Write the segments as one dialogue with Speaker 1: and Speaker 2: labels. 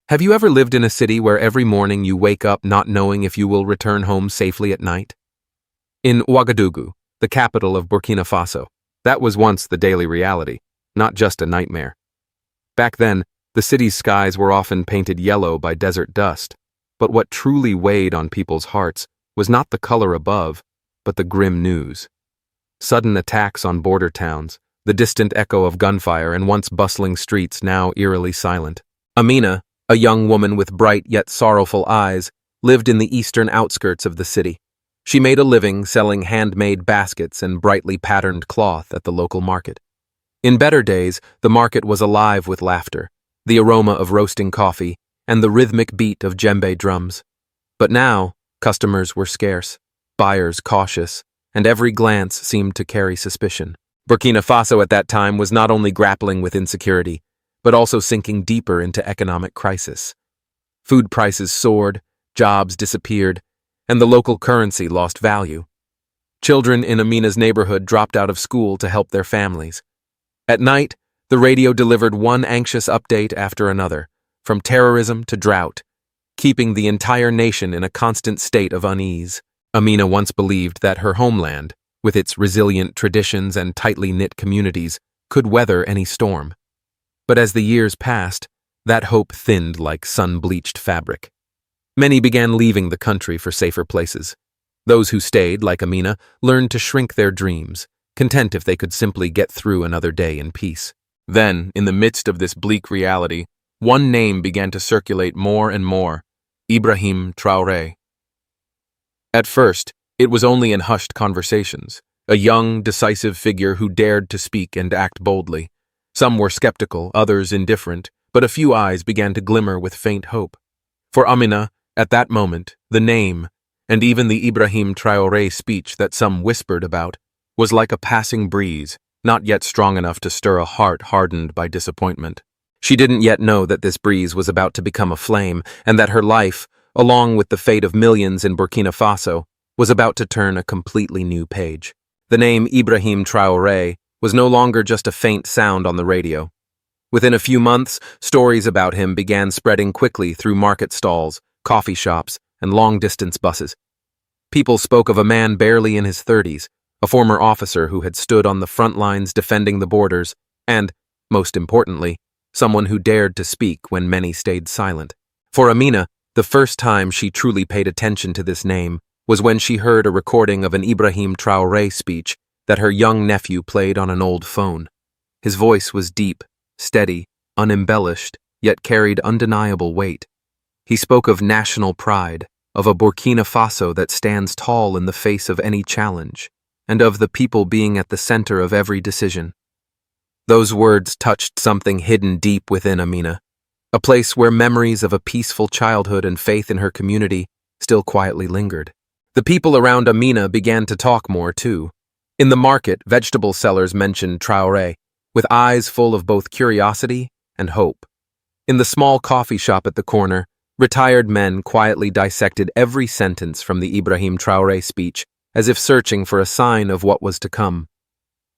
Speaker 1: Have you ever lived in a city where every morning you wake up not knowing if you will return home safely at night? In Ouagadougou, the capital of Burkina Faso, that was once the daily reality, not just a nightmare. Back then, the city's skies were often painted yellow by desert dust, but what truly weighed on people's hearts was not the color above, but the grim news. Sudden attacks on border towns, the distant echo of gunfire and once bustling streets now eerily silent. Amina, a young woman with bright yet sorrowful eyes, lived in the eastern outskirts of the city. She made a living selling handmade baskets and brightly patterned cloth at the local market. In better days, the market was alive with laughter, the aroma of roasting coffee, and the rhythmic beat of djembe drums. But now, customers were scarce, buyers cautious, and every glance seemed to carry suspicion. Burkina Faso at that time was not only grappling with insecurity, but also sinking deeper into economic crisis. Food prices soared, jobs disappeared, and the local currency lost value. Children in Amina's neighborhood dropped out of school to help their families. At night, the radio delivered one anxious update after another, from terrorism to drought, keeping the entire nation in a constant state of unease. Amina once believed that her homeland, with its resilient traditions and tightly knit communities, could weather any storm. But as the years passed, that hope thinned like sun-bleached fabric. Many began leaving the country for safer places. Those who stayed, like Amina, learned to shrink their dreams, content if they could simply get through another day in peace. Then, in the midst of this bleak reality, one name began to circulate more and more: Ibrahim Traore. At first, it was only in hushed conversations, a young, decisive figure who dared to speak and act boldly. Some were skeptical, others indifferent, but a few eyes began to glimmer with faint hope. For Amina, at that moment, the name, and even the Ibrahim Traoré speech that some whispered about, was like a passing breeze, not yet strong enough to stir a heart hardened by disappointment. She didn't yet know that this breeze was about to become a flame, and that her life, along with the fate of millions in Burkina Faso, was about to turn a completely new page. The name Ibrahim Traoré was no longer just a faint sound on the radio. Within a few months, stories about him began spreading quickly through market stalls, coffee shops, and long-distance buses. People spoke of a man barely in his 30s, a former officer who had stood on the front lines defending the borders, and, most importantly, someone who dared to speak when many stayed silent. For Amina, the first time she truly paid attention to this name was when she heard a recording of an Ibrahim Traoré speech that her young nephew played on an old phone. His voice was deep, steady, unembellished, yet carried undeniable weight. He spoke of national pride, of a Burkina Faso that stands tall in the face of any challenge, and of the people being at the center of every decision. Those words touched something hidden deep within Amina, a place where memories of a peaceful childhood and faith in her community still quietly lingered. The people around Amina began to talk more, too. In the market, vegetable sellers mentioned Traoré, with eyes full of both curiosity and hope. In the small coffee shop at the corner, retired men quietly dissected every sentence from the Ibrahim Traoré speech, as if searching for a sign of what was to come.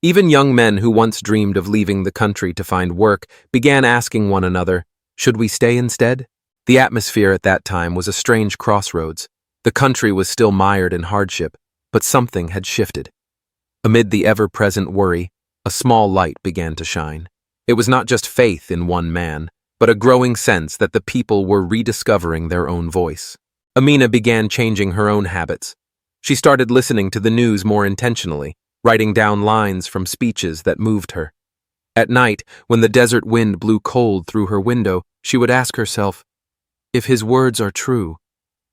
Speaker 1: Even young men who once dreamed of leaving the country to find work began asking one another, "Should we stay instead?" The atmosphere at that time was a strange crossroads. The country was still mired in hardship, but something had shifted. Amid the ever-present worry, a small light began to shine. It was not just faith in one man, but a growing sense that the people were rediscovering their own voice. Amina began changing her own habits. She started listening to the news more intentionally, writing down lines from speeches that moved her. At night, when the desert wind blew cold through her window, she would ask herself, if his words are true,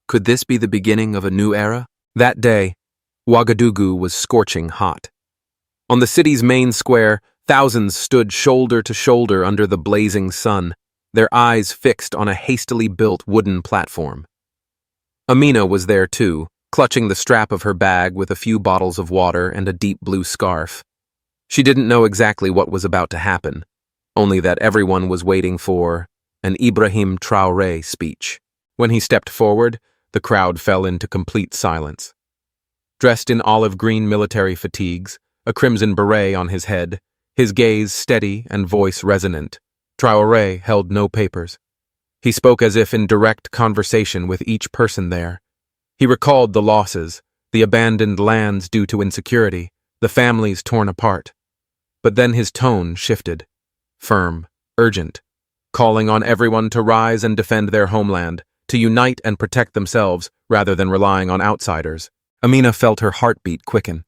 Speaker 1: could this be the beginning of a new era? That day, Ouagadougou was scorching hot. On the city's main square, thousands stood shoulder to shoulder under the blazing sun, their eyes fixed on a hastily built wooden platform. Amina was there too, clutching the strap of her bag with a few bottles of water and a deep blue scarf. She didn't know exactly what was about to happen, only that everyone was waiting for an Ibrahim Traoré speech. When he stepped forward, the crowd fell into complete silence. Dressed in olive green military fatigues, a crimson beret on his head, his gaze steady and voice resonant, Traoré held no papers. He spoke as if in direct conversation with each person there. He recalled the losses, the abandoned lands due to insecurity, the families torn apart. But then his tone shifted. Firm, urgent, calling on everyone to rise and defend their homeland, to unite and protect themselves rather than relying on outsiders. Amina felt her heartbeat quicken.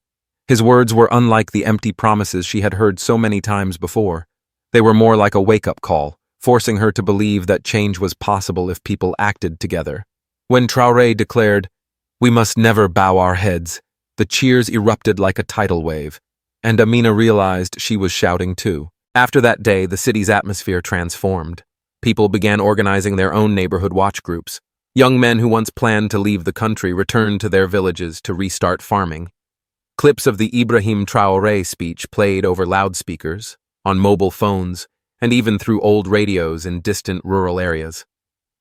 Speaker 1: His words were unlike the empty promises she had heard so many times before. They were more like a wake-up call, forcing her to believe that change was possible if people acted together. When Traoré declared, "We must never bow our heads," the cheers erupted like a tidal wave, and Amina realized she was shouting too. After that day, the city's atmosphere transformed. People began organizing their own neighborhood watch groups. Young men who once planned to leave the country returned to their villages to restart farming. Clips of the Ibrahim Traoré speech played over loudspeakers, on mobile phones, and even through old radios in distant rural areas.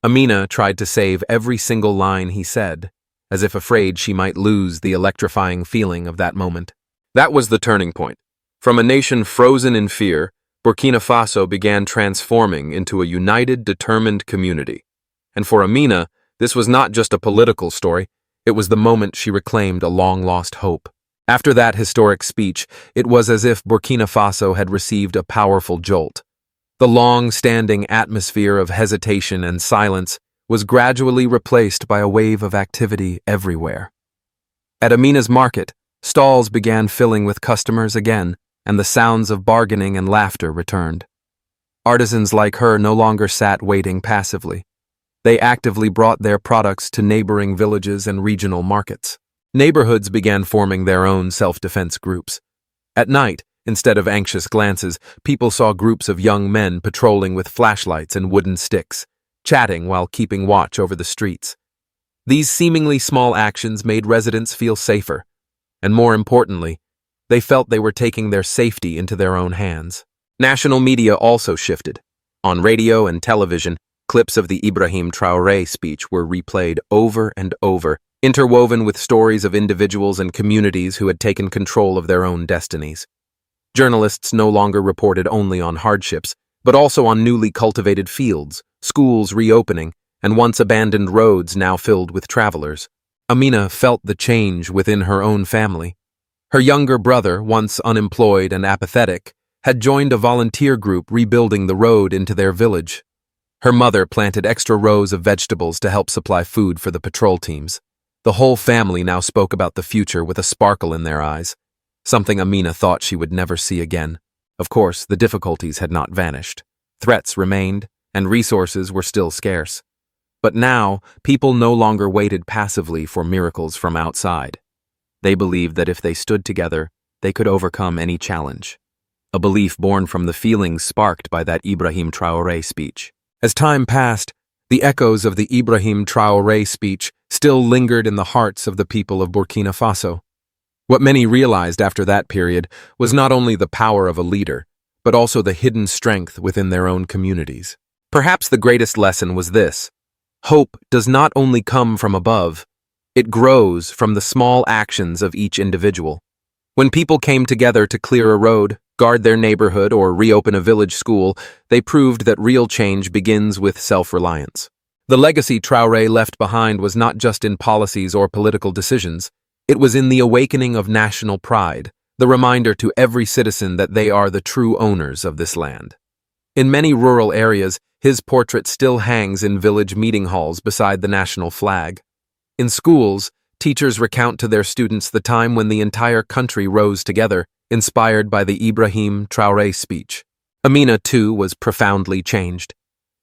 Speaker 1: Amina tried to save every single line he said, as if afraid she might lose the electrifying feeling of that moment. That was the turning point. From a nation frozen in fear, Burkina Faso began transforming into a united, determined community. And for Amina, this was not just a political story, it was the moment she reclaimed a long-lost hope. After that historic speech, it was as if Burkina Faso had received a powerful jolt. The long-standing atmosphere of hesitation and silence was gradually replaced by a wave of activity everywhere. At Amina's market, stalls began filling with customers again, and the sounds of bargaining and laughter returned. Artisans like her no longer sat waiting passively. They actively brought their products to neighboring villages and regional markets. Neighborhoods began forming their own self-defense groups. At night, instead of anxious glances, people saw groups of young men patrolling with flashlights and wooden sticks, chatting while keeping watch over the streets. These seemingly small actions made residents feel safer, and more importantly, they felt they were taking their safety into their own hands. National media also shifted. On radio and television, clips of the Ibrahim Traoré speech were replayed over and over, interwoven with stories of individuals and communities who had taken control of their own destinies. Journalists no longer reported only on hardships, but also on newly cultivated fields, schools reopening, and once abandoned roads now filled with travelers. Amina felt the change within her own family. Her younger brother, once unemployed and apathetic, had joined a volunteer group rebuilding the road into their village. Her mother planted extra rows of vegetables to help supply food for the patrol teams. The whole family now spoke about the future with a sparkle in their eyes, something Amina thought she would never see again. Of course, the difficulties had not vanished. Threats remained, and resources were still scarce. But now, people no longer waited passively for miracles from outside. They believed that if they stood together, they could overcome any challenge. A belief born from the feelings sparked by that Ibrahim Traoré speech. As time passed, the echoes of the Ibrahim Traoré speech still lingered in the hearts of the people of Burkina Faso. What many realized after that period was not only the power of a leader, but also the hidden strength within their own communities. Perhaps the greatest lesson was this: hope does not only come from above, it grows from the small actions of each individual. When people came together to clear a road, guard their neighborhood, or reopen a village school, they proved that real change begins with self-reliance. The legacy Traoré left behind was not just in policies or political decisions. It was in the awakening of national pride, the reminder to every citizen that they are the true owners of this land. In many rural areas, his portrait still hangs in village meeting halls beside the national flag. In schools, teachers recount to their students the time when the entire country rose together, inspired by the Ibrahim Traoré speech. Amina, too, was profoundly changed.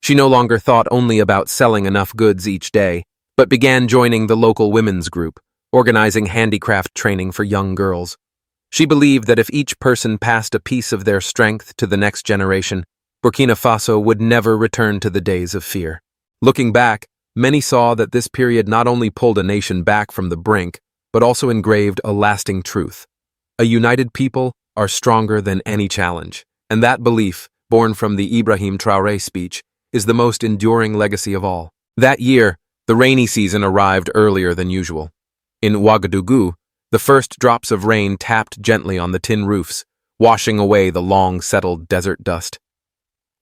Speaker 1: She no longer thought only about selling enough goods each day, but began joining the local women's group, organizing handicraft training for young girls. She believed that if each person passed a piece of their strength to the next generation, Burkina Faso would never return to the days of fear. Looking back, many saw that this period not only pulled a nation back from the brink, but also engraved a lasting truth. A united people are stronger than any challenge, and that belief, born from the Ibrahim Traoré speech, is the most enduring legacy of all. That year, the rainy season arrived earlier than usual. In Ouagadougou, the first drops of rain tapped gently on the tin roofs, washing away the long-settled desert dust.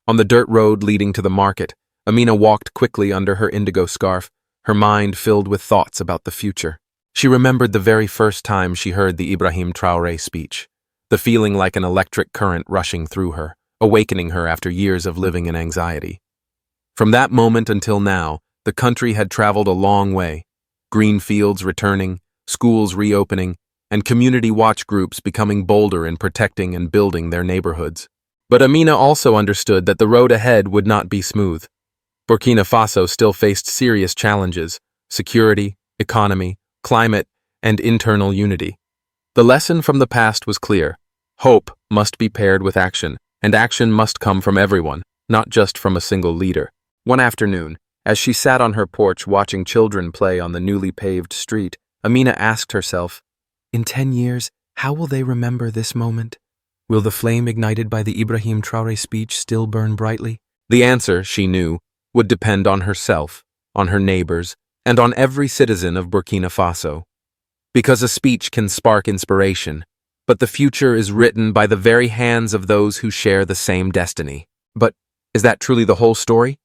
Speaker 1: On the dirt road leading to the market, Amina walked quickly under her indigo scarf, her mind filled with thoughts about the future. She remembered the very first time she heard the Ibrahim Traoré speech, the feeling like an electric current rushing through her, awakening her after years of living in anxiety. From that moment until now, the country had traveled a long way, green fields returning, schools reopening, and community watch groups becoming bolder in protecting and building their neighborhoods. But Amina also understood that the road ahead would not be smooth. Burkina Faso still faced serious challenges: security, economy, climate, and internal unity. The lesson from the past was clear. Hope must be paired with action, and action must come from everyone, not just from a single leader. One afternoon, as she sat on her porch watching children play on the newly paved street, Amina asked herself, "In 10 years, how will they remember this moment? Will the flame ignited by the Ibrahim Traore speech still burn brightly?" The answer, she knew, would depend on herself, on her neighbors, and on every citizen of Burkina Faso. Because a speech can spark inspiration, but the future is written by the very hands of those who share the same destiny. But is that truly the whole story?